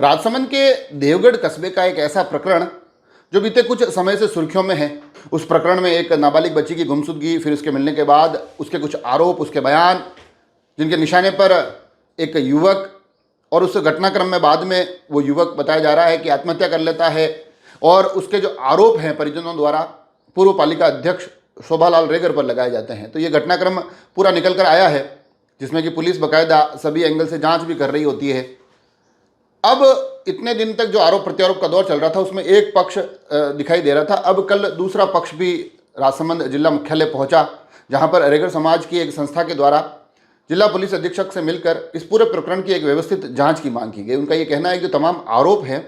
राजसमंद के देवगढ़ कस्बे का एक ऐसा प्रकरण जो बीते कुछ समय से सुर्खियों में है। उस प्रकरण में एक नाबालिग बच्ची की गुमशुदगी, फिर उसके मिलने के बाद उसके कुछ आरोप, उसके बयान, जिनके निशाने पर एक युवक, और उस घटनाक्रम में बाद में वो युवक बताया जा रहा है कि आत्महत्या कर लेता है। और उसके जो आरोप हैं परिजनों द्वारा पूर्व पालिका अध्यक्ष शोभालाल रेगर पर लगाए जाते हैं। तो ये घटनाक्रम पूरा निकल कर आया है, जिसमें कि पुलिस बाकायदा सभी एंगल से जांच भी कर रही होती है। अब इतने दिन तक जो आरोप प्रत्यारोप का दौर चल रहा था उसमें एक पक्ष दिखाई दे रहा था। अब कल दूसरा पक्ष भी राजसमंद जिला मुख्यालय पहुंचा, जहां पर रेगर समाज की एक संस्था के द्वारा जिला पुलिस अधीक्षक से मिलकर इस पूरे प्रकरण की एक व्यवस्थित जांच की मांग की गई। उनका ये कहना है कि जो तमाम आरोप हैं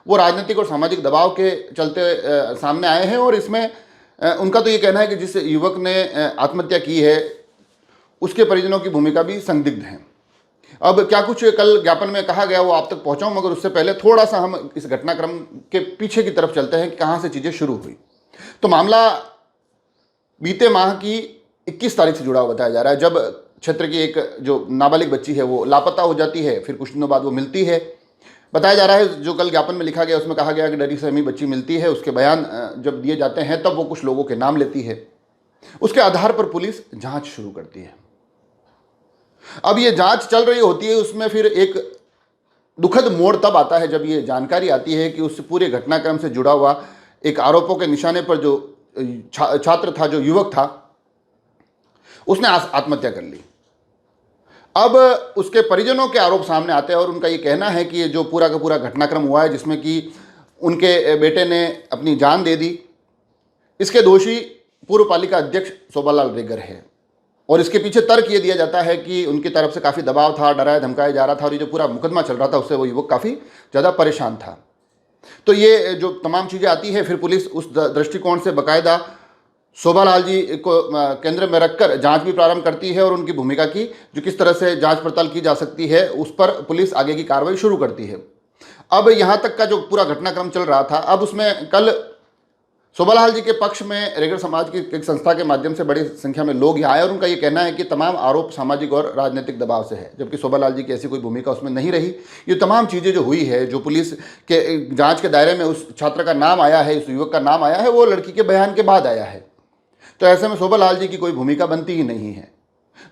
वो राजनीतिक और सामाजिक दबाव के चलते सामने आए हैं, और इसमें उनका तो ये कहना है कि जिस युवक ने आत्महत्या की है उसके परिजनों की भूमिका भी संदिग्ध है। अब क्या कुछ कल ज्ञापन में कहा गया वो आप तक पहुंचाऊं, मगर उससे पहले थोड़ा सा हम इस घटनाक्रम के पीछे की तरफ चलते हैं कि कहां से चीजें शुरू हुई। तो मामला बीते माह की 21 तारीख से जुड़ा हुआ बताया जा रहा है, जब क्षेत्र की एक जो नाबालिग बच्ची है वो लापता हो जाती है, फिर कुछ दिनों बाद वो मिलती है। बताया जा रहा है, जो कल ज्ञापन में लिखा गया उसमें कहा गया कि डरी सहमी बच्ची मिलती है, उसके बयान जब दिए जाते हैं तब वो कुछ लोगों के नाम लेती है। उसके आधार पर पुलिस जांच शुरू करती है। अब ये जांच चल रही होती है, उसमें फिर एक दुखद मोड़ तब आता है जब ये जानकारी आती है कि उस पूरे घटनाक्रम से जुड़ा हुआ एक आरोपों के निशाने पर जो छात्र था, जो युवक था, उसने आत्महत्या कर ली। अब उसके परिजनों के आरोप सामने आते हैं और उनका ये कहना है कि ये जो पूरा का पूरा घटनाक्रम हुआ है जिसमें कि उनके बेटे ने अपनी जान दे दी, इसके दोषी पूर्व पालिका अध्यक्ष शोभालाल रेगर है। और इसके पीछे तर्क ये दिया जाता है कि उनकी तरफ से काफ़ी दबाव था, डराया धमकाया जा रहा था, और ये जो पूरा मुकदमा चल रहा था उससे वो युवक काफ़ी ज़्यादा परेशान था। तो ये जो तमाम चीज़ें आती है, फिर पुलिस उस दृष्टिकोण से बाकायदा शोभालाल जी को केंद्र में रखकर जांच भी प्रारंभ करती है, और उनकी भूमिका की जो किस तरह से जांच पड़ताल की जा सकती है उस पर पुलिस आगे की कार्रवाई शुरू करती है। अब यहाँ तक का जो पूरा घटनाक्रम चल रहा था, अब उसमें कल शोभालाल जी के पक्ष में रेगर समाज की एक संस्था के माध्यम से बड़ी संख्या में लोग यहाँ आए, और उनका ये कहना है कि तमाम आरोप सामाजिक और राजनीतिक दबाव से है, जबकि शोभालाल जी की ऐसी कोई भूमिका उसमें नहीं रही। ये तमाम चीज़ें जो हुई है, जो पुलिस के जांच के दायरे में उस छात्र का नाम आया है, उस युवक का नाम आया है, वो लड़की के बयान के बाद आया है। तो ऐसे में शोभालाल जी की कोई भूमिका बनती ही नहीं है।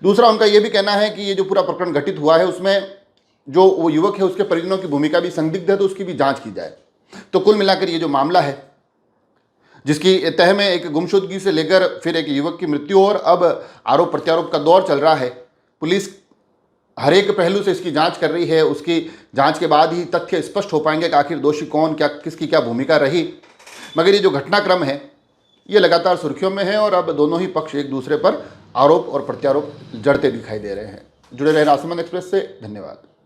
दूसरा, उनका ये भी कहना है कि ये जो पूरा प्रकरण घटित हुआ है उसमें जो वो युवक है उसके परिजनों की भूमिका भी संदिग्ध है, तो उसकी भी जांच की जाए। तो कुल मिलाकर ये जो मामला है, जिसकी तह में एक गुमशुदगी से लेकर फिर एक युवक की मृत्यु और अब आरोप प्रत्यारोप का दौर चल रहा है, पुलिस हर एक पहलू से इसकी जांच कर रही है। उसकी जांच के बाद ही तथ्य स्पष्ट हो पाएंगे कि आखिर दोषी कौन, क्या, किसकी क्या भूमिका रही। मगर ये जो घटनाक्रम है ये लगातार सुर्खियों में है, और अब दोनों ही पक्ष एक दूसरे पर आरोप और प्रत्यारोप जड़ते दिखाई दे रहे हैं। जुड़े रहे राजसमंद एक्सप्रेस से, धन्यवाद।